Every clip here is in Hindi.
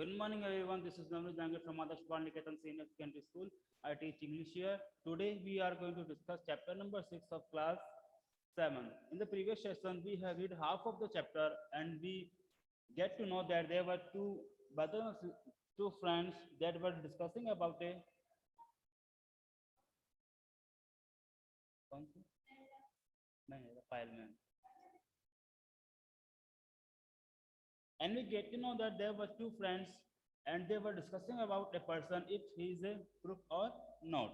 Good morning, everyone. This is Navneet Jangar from Adarsh Niketan Senior Secondary School. I teach English here. Today, we are going to discuss chapter number 6 of class 7. In the previous session, we have read half of the chapter and we get to know that there were brothers, two friends that were discussing about a file man. And we get to know that there were two friends and they were discussing about a person if he is a crook or not.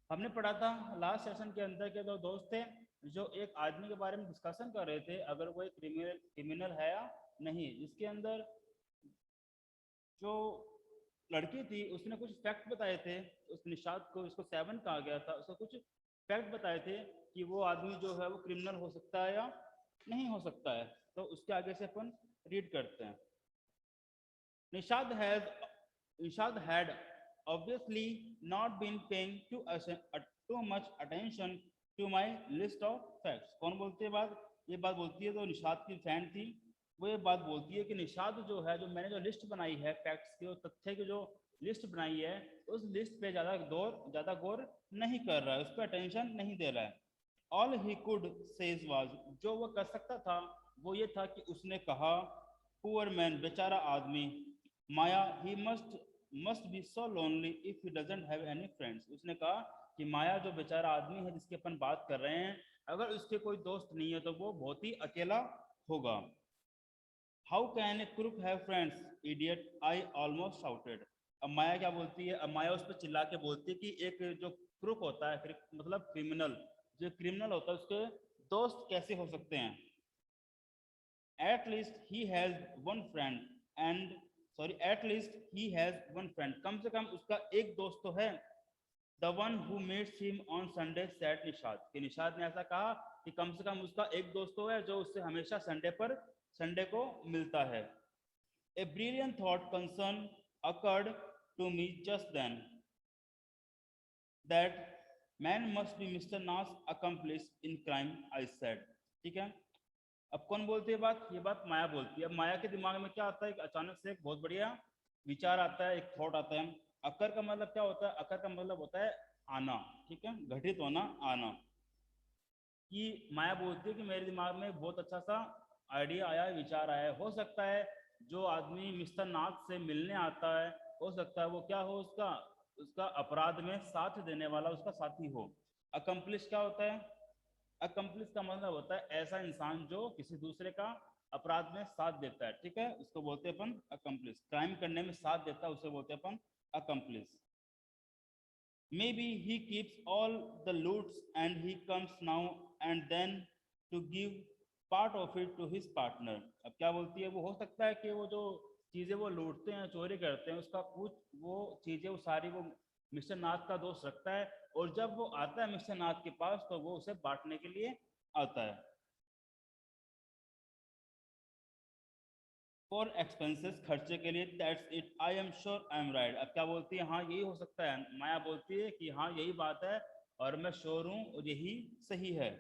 हमने पढ़ा था लास्ट सेशन के अंदर के दो दोस्त थे जो एक आदमी के बारे में डिस्कशन कर रहे थे अगर वो एक क्रिमिनल है या नहीं, जिसके अंदर जो लड़की थी उसने कुछ फैक्ट बताए थे उस निशाद को, इसको 7 कहा गया था, उसको कुछ फैक्ट बताए थे कि वो आदमी जो है वो क्रिमिनल हो सकता है या नहीं हो सकता है। तो उसके आगे से अपन रीड करते हैं। Nishad had obviously not been paying too much attention to my list of facts. कौन बोलती है बात? ये बात बोलती है तो निशाद की फैन थी, वो ये बात बोलती है कि निशाद जो है, जो मैंने जो लिस्ट बनाई है फैक्ट्स की और तथ्य की जो लिस्ट बनाई है, उस लिस्ट पे ज़्यादा गौर नहीं कर रहा है, उस पर अटेंशन नहीं दे रहा है। All he could say was, जो वो कर सकता था वो ये था कि उसने कहा, poor man, बेचारा आदमी, माया, he must be so lonely if he doesn't have any friends. उसने कहा कि माया जो बेचारा आदमी है जिसकी अपन बात कर रहे हैं, अगर उसके कोई दोस्त नहीं है तो वो बहुत ही अकेला होगा। How can a crook have friends, idiot? I almost shouted. अब माया क्या बोलती है? अब माया उस पर चिल्ला के बोलती है कि एक जो क्रुक होता है, मतलब क्रिमिनल, जो क्रिमिनल होता है उसके दोस्त कैसे हो सकते हैं? At least he has one friend कम से कम उसका एक दोस्त तो है। The one who meets him on Sunday, said Nishad, कि निशाद ने ऐसा कहा कि कम से कम उसका एक दोस्त तो है जो उससे हमेशा संडे को मिलता है। A brilliant thought concern occurred to me just then. That man must be Mr. Na's accomplice in crime, I said. ठीक है, अब कौन बोलती है बात? ये बात माया बोलती है। अब माया के दिमाग में क्या आता है? अचानक से एक बहुत बढ़िया विचार आता है, एक थॉट आता है। अकर का मतलब क्या होता है? अकर का मतलब होता है आना, ठीक है, घटित होना, आना। कि माया बोलती है कि मेरे दिमाग में बहुत अच्छा सा आइडिया आया है, विचार आया है। हो सकता है जो आदमी मिस्टर नाथ से मिलने आता है, हो सकता है वो क्या हो, उसका अपराध में साथ देने वाला उसका साथी हो। अकम्प्लिश क्या होता है? अकम्प्लिश का मतलब होता है ऐसा इंसान जो किसी दूसरे का अपराध में साथ देता है, ठीक है, उसको बोलते हैं अपन अकम्प्लिश। क्राइम करने में साथ देता है उसे बोलते हैं अपन accomplish. Maybe he keeps all the loots and he comes now and then to give part of it to his partner. अब क्या बोलती है? वो हो सकता है कि वो जो चीज़ें वो लूटते हैं, चोरी करते हैं, उसका कुछ वो चीज़ें वो सारी वो मिस्टर नाथ का दोस्त रखता है, और जब वो आता है मिस्टर नाथ के पास तो वो उसे बांटने के लिए आता है। फॉर एक्सपेंसेस, खर्चे के लिए। That's it, I am sure I am right. अब क्या बोलती है? हाँ यही हो सकता है। माया बोलती है कि हाँ यही बात है और मैं श्योर हूँ और यही सही है।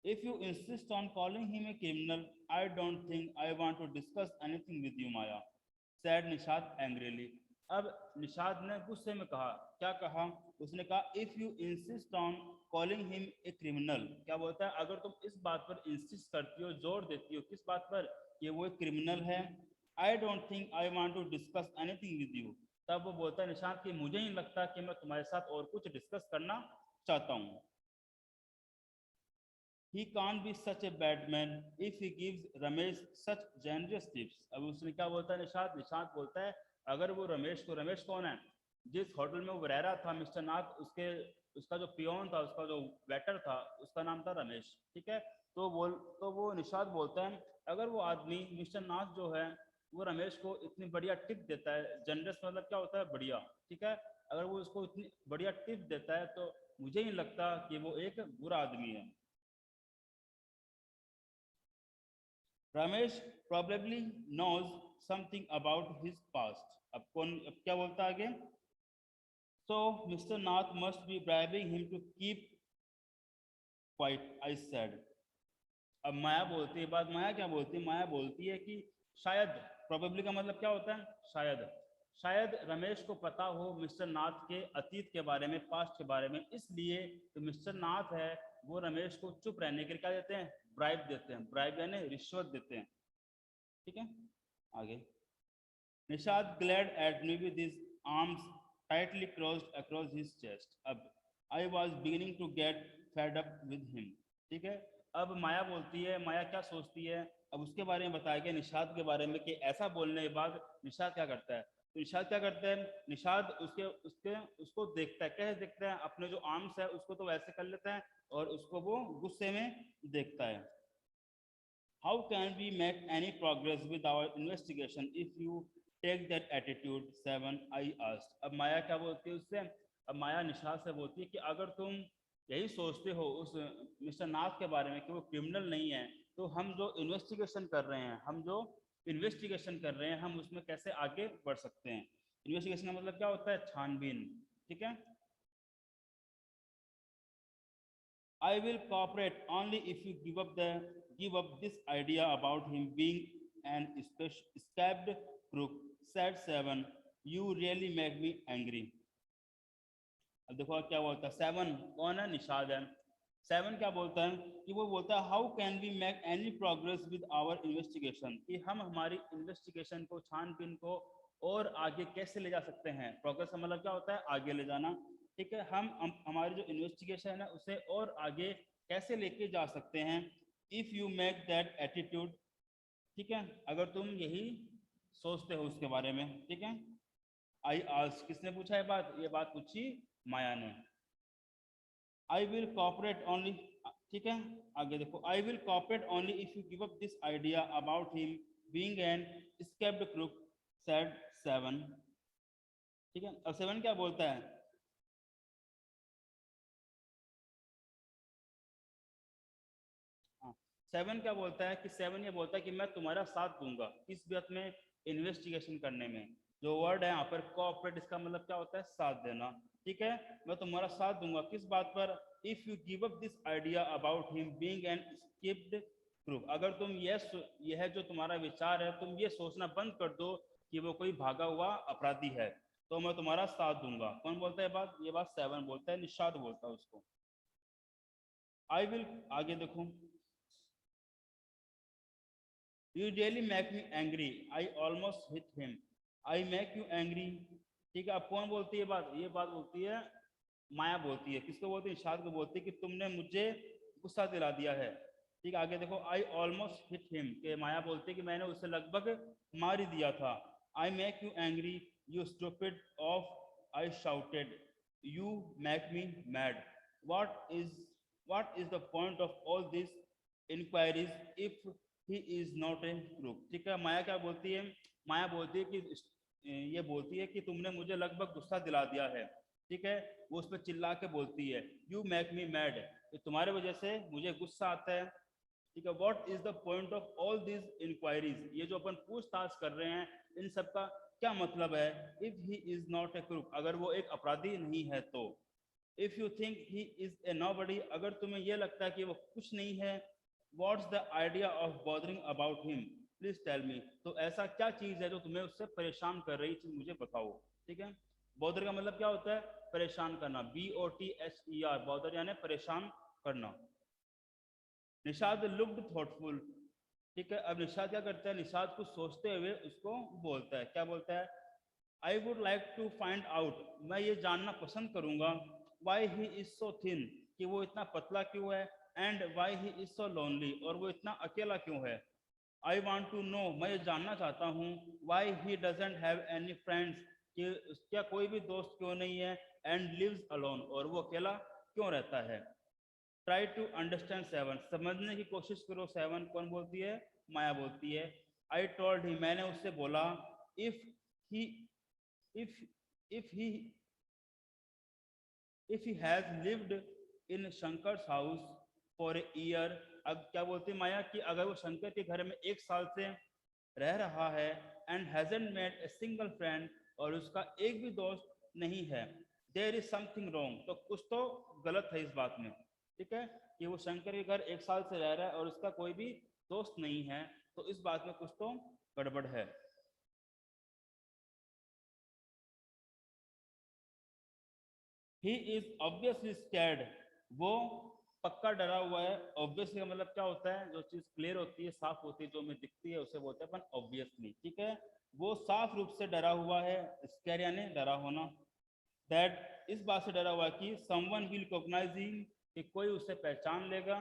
If you insist on calling him a criminal, I don't think I want to discuss anything with you, Maya, said Nishad angrily. अब निशाद ने गुस्से में कहा, क्या कहा? उसने कहा if you insist on calling him a criminal, क्या बोलता है? अगर तुम इस बात पर इंसिस्ट करती हो, जोर देती हो, किस बात पर? कि वो एक क्रिमिनल है। I don't think I want to discuss anything with you. तब वो बोलता है निशाद कि मुझे नहीं लगता कि मैं तुम्हारे साथ और कुछ डिस्कस करना चाहता हूँ। He can't be such a bad man if he gives Ramesh such generous tips. अब उसने क्या बोलता है? निशाद बोलता है अगर वो रमेश को, रमेश कौन है? जिस होटल में वो रह रहा था मिस्टर नाथ, उसका जो पियोन था, उसका जो वेटर था, उसका नाम था रमेश, ठीक है। तो वो निशाद बोलता है अगर वो आदमी मिस्टर नाथ जो है वो रमेश को इतनी बढ़िया टिप देता है, जनरस मतलब क्या होता है? बढ़िया, ठीक है, अगर वो उसको इतनी बढ़िया टिप देता है तो मुझे नहीं लगता कि वो एक बुरा आदमी है। Ramesh probably knows something about his past. अब क्या बोलता है आगे? So Mr. Nath must be bribing him to keep quiet, I said. अब माया बोलती है बात। माया क्या बोलती है? माया बोलती है कि शायद, प्रोबेबली का मतलब क्या होता है, शायद। शायद रमेश को पता हो मिस्टर नाथ के अतीत के बारे में, पास्ट के बारे में, इसलिए तो मिस्टर नाथ है वो रमेश को चुप रहने के लिए क्या देते हैं, ब्राइब देते हैं। ब्राइब यानी रिश्वत देते हैं। ठीक है, आगे। Nishad glad at me with his arms tightly crossed across his chest. अब I was beginning to get fed up with him. ठीक है, अब माया बोलती है, माया क्या सोचती है, अब उसके बारे में बताया गया निशाद के बारे में कि ऐसा बोलने के बाद निशाद क्या करता है। तो निशाद क्या करता है, निशाद उसके उसके उसको देखता है, कैसे देखता है, अपने जो आर्म्स है उसको तो वैसे कर लेता है और उसको वो गुस्से में देखता है। How can we make any progress with our investigation if you take that attitude? 7 I asked. अब माया क्या बोलती है उससे, अब माया निशाद से बोलती है कि अगर तुम यही सोचते हो उस मिस्टर नाथ के बारे में कि वो क्रिमिनल नहीं है, तो हम जो इन्वेस्टिगेशन कर रहे हैं, हम उसमें कैसे आगे बढ़ सकते हैं। इन्वेस्टिगेशन का मतलब क्या होता है, छानबीन। ठीक है, I will cooperate only if you give up this idea about him being an escaped crook, said 7. You really make me angry. अब देखो क्या बोलता है 7, कौन है, निशाद है। 7 क्या बोलता है कि वो बोलता है how can we make any progress with our investigation, कि हम हमारी इन्वेस्टिगेशन को, छानबीन को और आगे कैसे ले जा सकते हैं। प्रोग्रेस का मतलब क्या होता है, आगे ले जाना। ठीक है, हम हमारी जो इन्वेस्टिगेशन है उसे और आगे कैसे लेके जा सकते हैं। If you make that attitude, ठीक है, अगर तुम यही सोचते हो उसके बारे में। ठीक है, आई आस्क, किसने पूछा ये बात पूछी माया ने। आई विल कॉपरेट ओनली, ठीक है, आगे देखो, I will cooperate only if you give up this idea about him being an escaped crook, said 7। ठीक है, अब 7 क्या बोलता है, हाँ 7 क्या बोलता है कि 7 ये बोलता है कि मैं तुम्हारा साथ दूंगा किस बात में, इन्वेस्टिगेशन करने में। जो वर्ड है यहाँ पर कोऑपरेट, इसका मतलब क्या होता है, साथ देना। ठीक है, मैं तुम्हारा साथ दूंगा किस बात पर, if you give up this idea about him being an escaped crook, अगर तुम यह जो तुम्हारा विचार है, तुम ये सोचना बंद कर दो कि वो कोई भागा हुआ अपराधी है, तो मैं तुम्हारा साथ दूंगा। कौन बोलता है ये बात 7 बोलता है, निशाद बोलता है उसको। आई विल, आगे देखो, You really make me angry. I almost hit him. I make you angry. ठीक है, अब कौन बोलती है ये बात बोलती है माया बोलती है। किसको बोलती है, निशाद को बोलती है कि तुमने मुझे गुस्सा दिला दिया है। ठीक है, आगे देखो, आई ऑलमोस्ट हिट हिम, के माया बोलती है कि मैंने उसे लगभग मार ही दिया था। I make you angry, you stupid oaf, I shouted, you make me mad. What is what is the point of all this inquiries if he is not a crook. ठीक है, माया क्या बोलती है, माया बोलती है कि ये बोलती है कि तुमने मुझे लगभग गुस्सा दिला दिया है। ठीक है, वो उस पर चिल्ला के बोलती है यू मेक मी मैड, तुम्हारे वजह से मुझे गुस्सा आता है। ठीक है, what is the point of all this inquiries, ये जो अपन पूछताछ कर रहे हैं इन सब का क्या मतलब है। If he is not a crook, अगर वो एक अपराधी नहीं है तो। If you think he is a nobody, अगर तुम्हें ये लगता है कि वो कुछ नहीं है। What's the idea of bothering about him, please tell me, तो ऐसा क्या चीज है जो तुम्हें उससे परेशान कर रही थी, मुझे बताओ। ठीक है, बॉदर का मतलब क्या होता है, परेशान करना, BOTHER, बॉदर यानी परेशान करना। Nishad looked thoughtful. ठीक है, अब निशाद क्या करता है, निशाद कुछ सोचते हुए उसको बोलता है, क्या बोलता है, I would like to find out, मैं ये जानना पसंद करूंगा, why he is so thin, कि वो इतना पतला क्यों है, and why he is so lonely, और वो इतना अकेला क्यों है। आई वॉन्ट टू नो, मैं ये जानना चाहता हूँ, why he doesn't have any friends, कि क्या कोई भी दोस्त क्यों नहीं है, एंड लिव्स अलोन, और वो अकेला क्यों रहता है। ट्राई टू अंडरस्टैंड 7, समझने की कोशिश करो 7, कौन बोलती है, माया बोलती है। आई टोल्ड ही, मैंने उससे बोला, if he if if he if he has lived in Shankar's house for a year, अब क्या बोलती माया कि अगर वो शंकर के घर में 1 साल से रह रहा है, and hasn't made a single friend, और उसका एक भी दोस्त नहीं है, there is something wrong, तो कुछ तो गलत है इस बात में। ठीक है, कि वो शंकर के घर 1 साल से रह रहा है और उसका कोई भी दोस्त नहीं है, तो इस बात में कुछ तो गड़बड़ है। ही इज ऑब्वियसली स्कैर्ड, वो पक्का डरा हुआ है। ऑब्वियसली का मतलब क्या होता है, जो चीज क्लियर होती है, साफ होती है, जो हमें दिखती है, उसे बोलते हैं अपन ऑब्वियसली। ठीक है, वो साफ रूप से डरा हुआ है, स्कैर यानी डरा होना। दैट इस बात से डरा हुआ है कि समवन विल रिकॉग्नाइज हिम, कि कोई उसे पहचान लेगा।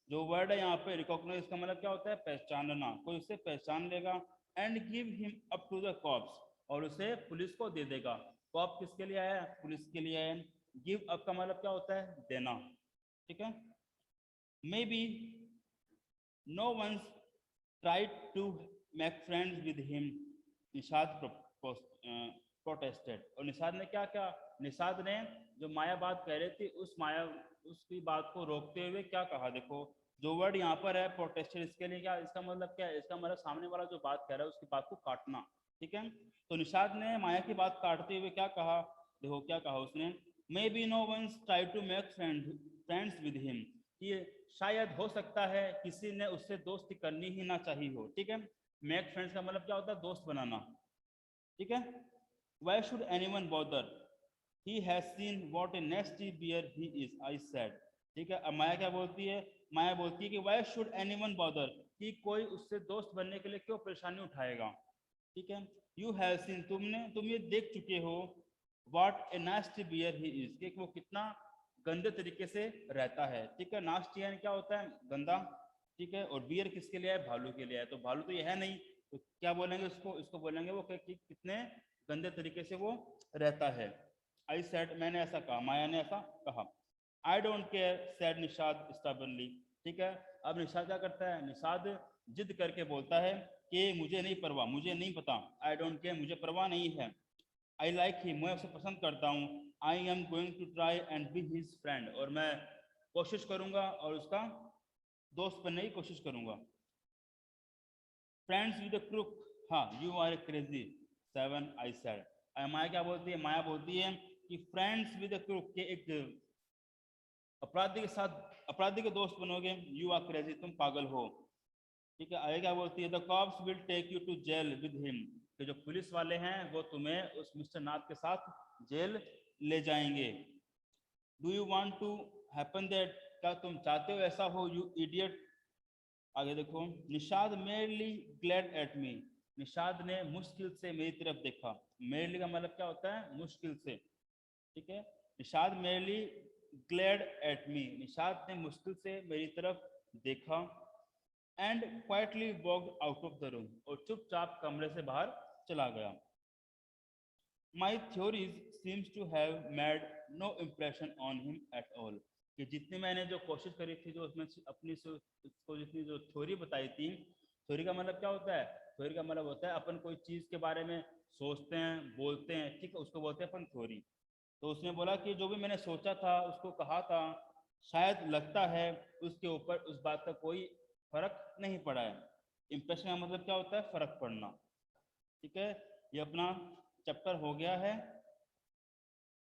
जो वर्ड है यहाँ पे रिकॉग्नाइज का मतलब क्या होता है, पहचानना, कोई उसे पहचान लेगा। And give him up to the cops, और उसे पुलिस को दे देगा। कॉप किसके लिए आया है, पुलिस के लिए आया है। गिव अप का मतलब क्या होता है, देना। ठीक है, maybe no one's tried to make friends with him, Nishad protested. और निषाद ने क्या क्या, निषाद ने जो माया बात कह रही थी, उस माया उसकी बात को रोकते हुए क्या कहा, देखो जो वर्ड यहाँ पर है प्रोटेस्टेड, इसके लिए क्या, इसका मतलब क्या है, इसका मतलब सामने वाला जो बात कह रहा है उसकी बात को काटना। ठीक है, तो निषाद ने माया की बात काटते हुए क्या कहा, देखो क्या कहा उसने, maybe no one's try to make friends with him, ये शायद हो सकता है किसी ने उससे दोस्ती करनी ही ना चाहिए हो। ठीक है, मेक फ्रेंड्स का मतलब क्या होता है, दोस्त बनाना। ठीक है, why should anyone bother, he has seen what a nasty bear he is, I said. ठीक है, अब माया क्या बोलती है, माया बोलती है कि वाई शुड एनीवन बॉदर, कि कोई उससे दोस्त बनने के लिए क्यों परेशानी उठाएगा। ठीक है, यू हैव सीन, तुम ये देख चुके हो, what a nasty bear he is, कि वो कितना गंदे तरीके से रहता है। ठीक है, नास्टी यानी क्या होता है, गंदा। ठीक है, और बियर किसके लिए है, भालू के लिए है। तो भालू तो ये है नहीं, तो क्या बोलेंगे उसको, इसको बोलेंगे वो कि कितने गंदे तरीके से वो रहता है। आई सेड, मैंने ऐसा कहा, माया ने ऐसा कहा। I don't care said Nishad स्टबर्नली। ठीक है, अब निषाद क्या करता है, निषाद जिद करके बोलता है कि मुझे नहीं परवाह, मुझे नहीं पता, आई डोंट केयर, मुझे परवाह नहीं है। आई लाइक हिम, मैं उसे पसंद करता हूँ। I am going to try and be his friend, और मैं कोशिश करूंगा और उसका दोस्त बनने की कोशिश करूंगा। फ्रेंड्स विद क्रुक, हाँ you are crazy seven, I said. Maya क्या बोलती है, माया बोलती है कि फ्रेंड्स विद क्रुक, के एक अपराधी के साथ, अपराधी के दोस्त बनोगे, यू आर क्रेजी, तुम पागल हो। ठीक है, आगे क्या बोलती है, the cops will take you to jail with him, कि जो पुलिस वाले हैं वो तुम्हें उस मिस्टर नाथ के साथ जेल ले जाएंगे। Do you want to happen that, क्या तुम चाहते हो ऐसा हो, यू इडियट। आगे देखो, Nishad merely glared at me, Nishad ने मुश्किल से मेरी तरफ देखा। मेरली का मतलब क्या होता है, मुश्किल से। ठीक है, Nishad merely glared at me, Nishad ने मुश्किल से मेरी तरफ देखा। And quietly walked out of the room, और चुपचाप कमरे से बाहर चला गया। My theories seems to have made no impression on him at all, कि जितनी मैंने जो कोशिश करी थी, जो उसमें अपनी उसको जितनी जो थ्योरी बताई थी, थ्योरी का मतलब क्या होता है, थ्योरी का मतलब होता है अपन कोई चीज़ के बारे में सोचते हैं, बोलते हैं, ठीक है, उसको बोलते हैं अपन थ्योरी। तो उसने बोला कि जो भी मैंने सोचा था, उसको कहा था, शायद लगता है उसके ऊपर उस बात का कोई फर्क नहीं पड़ा है। इम्प्रेशन का मतलब क्या होता है, फर्क पड़ना। ठीक है, ये अपना चैप्टर हो गया है।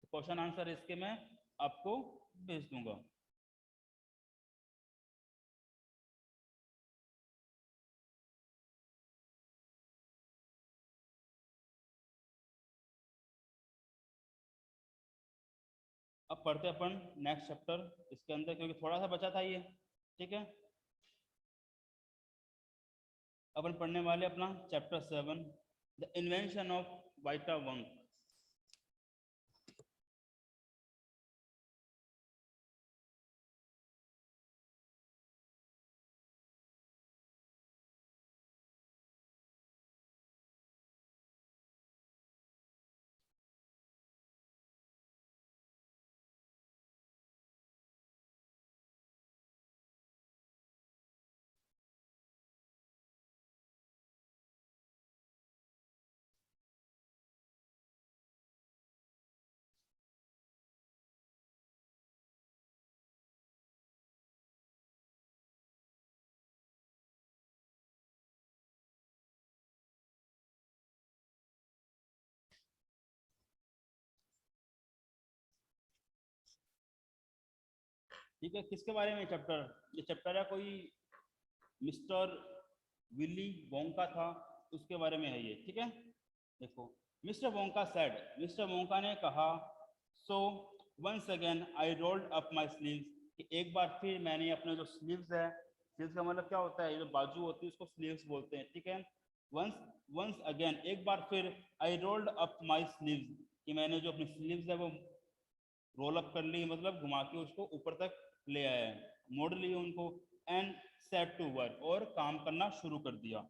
क्वेश्चन आंसर इसके मैं आपको भेज दूंगा। अब पढ़ते अपन नेक्स्ट चैप्टर इसके अंदर, क्योंकि थोड़ा सा बचा था ये। ठीक है, अपन पढ़ने वाले अपना चैप्टर 7, द इन्वेंशन ऑफ वाइटा वंग। ठीक है, किसके बारे में चैप्टर, ये चैप्टर है कोई मिस्टर विली वोंका था, उसके बारे में है ये, ठीक है। देखो, mister Wonka said, mister Wonka ने कहा, so once again I rolled up my sleeves, कि एक बार फिर मैंने अपने जो स्लीव्स है, स्लीव्स का मतलब क्या होता है, ये जो बाजू होती है उसको स्लीव्स बोलते हैं, ठीक है। वंस वंस अगेन, एक बार फिर, आई रोल्ड अप माई स्लीव्स, कि मैंने जो अपनी स्लीव्स है वो रोल अप कर ली, मतलब घुमा के उसको ऊपर तक ले आया है, मोड़ लिए उनको, एंड सेट टू वर्क, और काम करना शुरू कर दिया।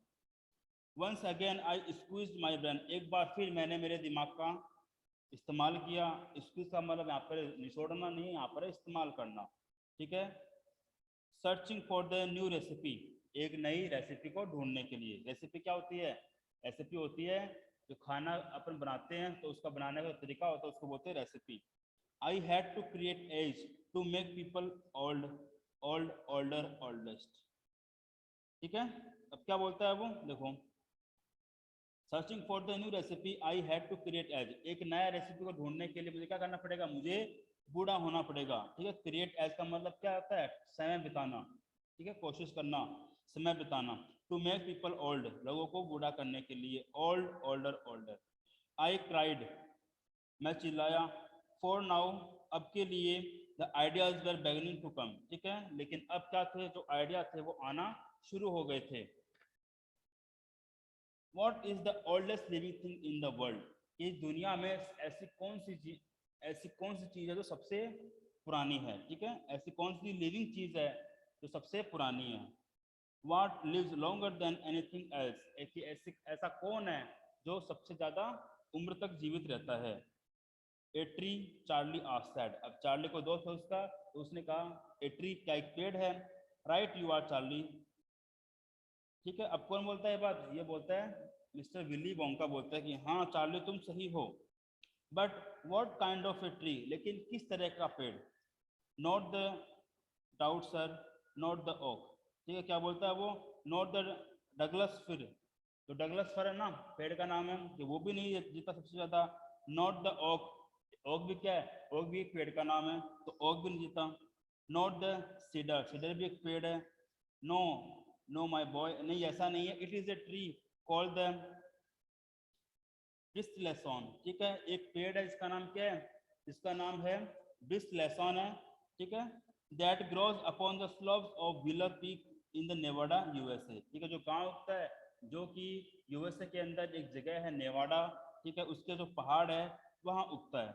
Once again I squeezed my brain, एक बार फिर मैंने मेरे दिमाग का इस्तेमाल किया। स्क्वीज का मतलब यहाँ पर निचोड़ना नहीं, यहाँ पर इस्तेमाल करना, ठीक है। Searching for the new recipe, एक नई रेसिपी को ढूंढने के लिए। रेसिपी क्या होती है? रेसिपी होती है जो खाना अपन बनाते हैं तो उसका बनाने का तरीका होता है, उसको बोलते हैं recipe. I had to create as to make people old old older oldest, ठीक है। अब क्या बोलता है वो, देखो, searching for the new recipe I had to create as, एक नया रेसिपी को ढूंढने के लिए मुझे क्या करना पड़ेगा, मुझे बूढ़ा होना पड़ेगा, ठीक है। क्रिएट एज का मतलब क्या होता है, समय बिताना, ठीक है, कोशिश करना, समय बिताना। टू मेक पीपल ओल्ड, लोगों को बूढ़ा करने के लिए, old older older. I cried, मैं चिल्लाया, फॉर नाउ, अब के लिए, the ideas were beginning to come, ठीक है, लेकिन अब क्या थे, जो आइडिया थे वो आना शुरू हो गए थे। What is the oldest living thing in the world, इस दुनिया में ऐसी कौन सी चीज है जो सबसे पुरानी है, ठीक है, ऐसी कौन सी लिविंग चीज है जो सबसे पुरानी है। What lives longer than anything else, ऐसा कौन है जो सबसे ज्यादा उम्र तक जीवित रहता है। ए ट्री, चार्ली आस्क्ड, अब चार्ली को दोस्त है उसका, तो उसने कहा ए ट्री, क्या एक पेड़ है। राइट यू आर चार्ली, ठीक है। अब कौन बोलता है ये बात, ये बोलता है मिस्टर विली वोंका, बोलता है कि हाँ चार्ली तुम सही हो, but what kind of a tree, लेकिन किस तरह का पेड़। Not the doubt sir, not the oak, ठीक है, क्या बोलता है वो, नॉट द डगलस फिर, तो डगलस फर है ना पेड़ का नाम है, कि वो भी नहीं जीता सबसे ज्यादा। नॉट द ओक, ओक भी क्या है, ओक भी एक पेड़ का नाम है, तो ओक भी नहीं जीता। नॉट द सीडर, सीडर भी एक पेड़ है। नो नो माय बॉय, नहीं ऐसा नहीं है, it is a tree called the bristlecone, ठीक है, एक पेड़ है, इसका नाम क्या है, इसका नाम है ब्रिस्टलेसॉन है, ठीक है। That grows upon the slopes of wheeler peak in the Nevada USA, ठीक है, जो गांव उगता है, जो कि यूएसए के अंदर एक जगह है नेवाडा, ठीक है, उसके जो पहाड़ है वहां उगता है।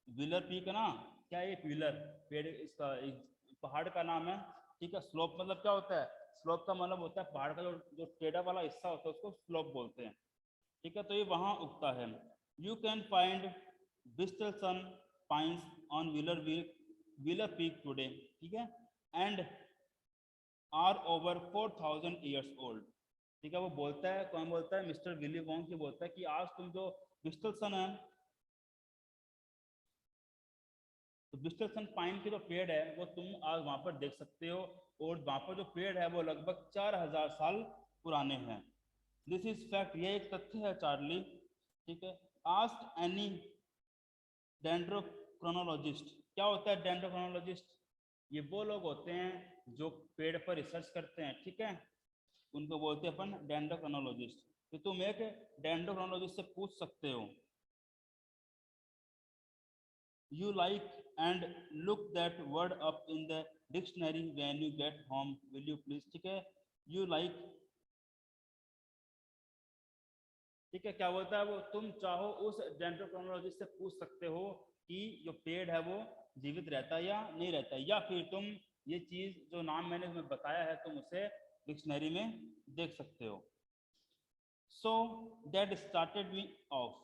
व्हीलर पीक है ना, क्या है, एक व्हीलर पेड़, इसका एक पहाड़ का नाम है, ठीक है। स्लोप मतलब क्या होता है, स्लोप का मतलब होता है पहाड़ का जो टेढ़ा वाला हिस्सा होता है उसको स्लोप बोलते हैं, ठीक है, तो ये वहां उगता है। You can find bristlecone pines on Wheeler Peak today, ठीक है, and are over 4000 years old, ठीक है। वो बोलता है, कौन बोलता है, मिस्टर विली वोंग की बोलता है कि आज तुम जो ब्रिस्टल सन है, तो ब्रिस्टल सन पाइन के जो पेड़ है वो तुम आज वहां पर देख सकते हो, और वहां पर जो पेड़ है वो लगभग 4000 साल पुराने हैं। दिस इज फैक्ट, ये एक तथ्य है चार्ली, ठीक है। आस्क एनी डेंड्रोक्रोनोलॉजिस्ट, क्या होता है डेंड्रोक्रोनोलॉजिस्ट, ये वो लोग होते हैं जो पेड़ पर रिसर्च करते हैं, ठीक है, उनको बोलते हैं अपन डेंड्रोक्रोनोलॉजिस्ट। तो तुम एक डेंड्रोक्रोनोलॉजिस्ट से पूछ सकते हो, you like and look that word up in the dictionary when you get home, will you please, ठीक है। you like, ठीक है, क्या बोलता है वो, तुम चाहो उस डेंड्रोक्रोनोलॉजिस्ट से पूछ सकते हो कि जो पेड़ है वो जीवित रहता है या नहीं रहता है, या फिर तुम ये चीज जो नाम मैंने तुम्हें बताया है तुम उसे डिक्शनरी में देख सकते हो। So that started me of,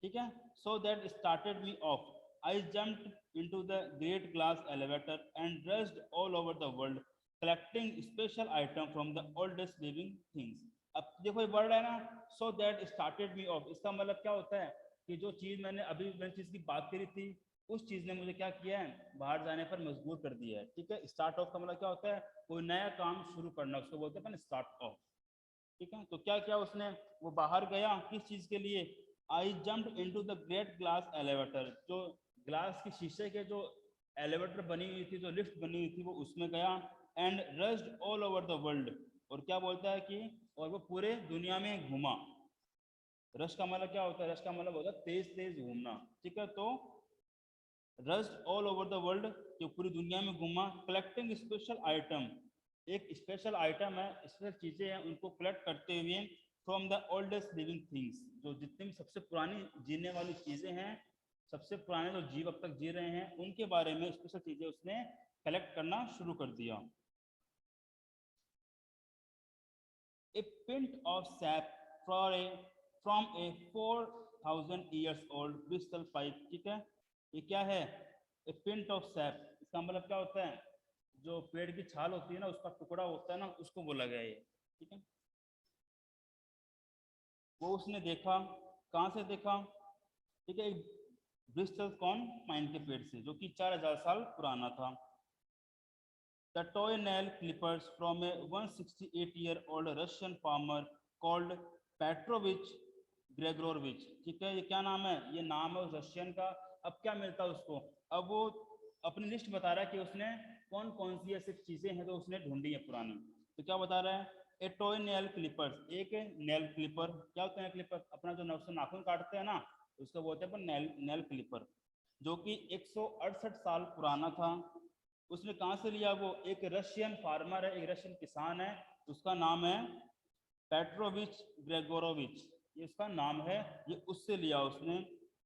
ठीक है, so that started me of, I jumped into the great glass elevator and rushed all over the world collecting special item from the oldest living things. अब देखो ये वर्ड है ना, so that started me of, इसका मतलब क्या होता है कि जो चीज मैंने अभी मैंने चीज की बात करी थी, उस चीज ने मुझे क्या किया है, बाहर जाने पर मजबूर कर दिया है, ठीक है। स्टार्ट ऑफ का मतलब क्या होता है, कोई नया काम शुरू करना, उसको बोलते हैं स्टार्ट ऑफ, ठीक है। तो क्या किया उसने, वो बाहर गया, किस चीज के लिए, आई jumped into the great glass elevator, जो ग्लास की शीशे के जो एलिवेटर बनी हुई थी, जो लिफ्ट बनी हुई थी, वो उसमें गया। And rushed all over the world, और क्या बोलता है कि और वो पूरे दुनिया में घूमा। रश का मतलब क्या होता है? रश का मतलब होता है तेज तेज घूमना, ठीक है। तो rushed all over the world, जो पूरी दुनिया में घूमा। कलेक्टिंग स्पेशल आइटम, एक स्पेशल आइटम है, स्पेशल चीजें हैं, उनको कलेक्ट करते हुए from the oldest living things, जो जितनी भी सबसे पुरानी जीने वाली चीजें हैं, सबसे पुराने जो जीव अब तक जी रहे हैं, उनके बारे में स्पेशल चीजें उसने कलेक्ट करना शुरू कर दिया। A pint of sap from a 4000 years old bristol pipe, ठीक है। ये क्या है? ए पिंट ऑफ सैप, इसका मतलब क्या होता है? जो पेड़ की छाल होती है ना, उसका टुकड़ा होता है ना, उसको बोला गया है, ठीक है। वो उसने देखा, कहाँ से देखा? ठीक है, ब्रिस्टल कॉर्न पाइन के पेड़ से, जो कि 4000 साल पुराना था। The toenail clippers from a 168-year-old Russian farmer called Petrovich Grigorovich, ठीक है। ये क्या नाम है? ये नाम है उस रशियन का। अब क्या मिलता है उसको? अब वो अपनी लिस्ट बता रहा है कि उसने कौन कौन सी ऐसी चीजें हैं जो उसने ढूंढी है पुरानी। तो क्या बता रहा है? ए टॉय नेल क्लिपर्स, एक नेल क्लिपर। क्या होता है क्लिपर? अपना जो नाखून काटते हैं ना, उसको बोलते हैं अपन नेल क्लिपर, जो कि 168 साल पुराना था। उसने कहाँ से लिया? वो एक रशियन फार्मर है, एक रशियन किसान है, उसका नाम है पेट्रोविच ग्रेगोरोविच, ये उसका नाम है, ये उससे लिया उसने।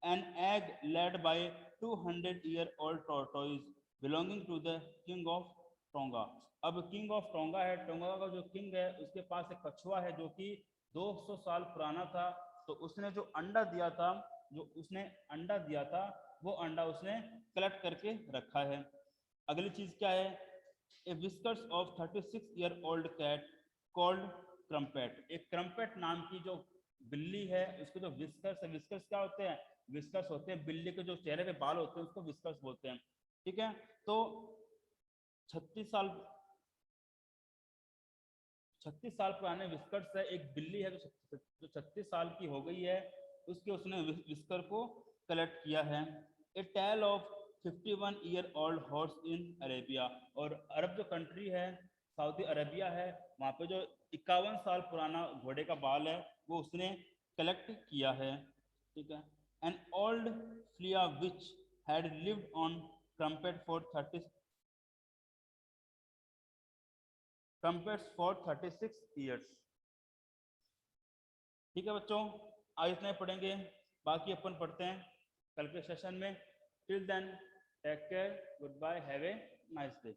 An egg led by 200-year-old tortoise belonging to the king of tonga. अब किंग ऑफ टोंगा है, टोंगा का जो किंग है, उसके पास एक कछुआ है जो कि 200 साल पुराना था। तो उसने जो अंडा दिया था, वो अंडा उसने कलेक्ट करके रखा है। अगली चीज क्या है? A whiskers of 36-year-old cat called crumpet, एक क्रम्पेट नाम की जो बिल्ली है, उसके जो विस्कर्स है, विस्कर्स क्या होते हैं? विस्कर्स होते हैं बिल्ली के जो चेहरे पे बाल होते हैं, उसको विस्कर्स बोलते हैं, ठीक है। तो 36 साल 36 साल पुराने विस्कर्स है, एक बिल्ली है जो 36 साल की हो गई है, उसके उसने विस्कर को कलेक्ट किया है। A tail of 51-year-old horse in Arabia, और अरब जो कंट्री है, सऊदी अरेबिया है, वहाँ पे जो 51 साल पुराना घोड़े का बाल है, वो उसने कलेक्ट किया है, ठीक है। An old Phulia which had lived on crumpet for 36 years, ठीक है बच्चों। आज इतना ही पढ़ेंगे, बाकी अपन पढ़ते हैं कल के सेशन में। Till then take care, goodbye, have a nice day.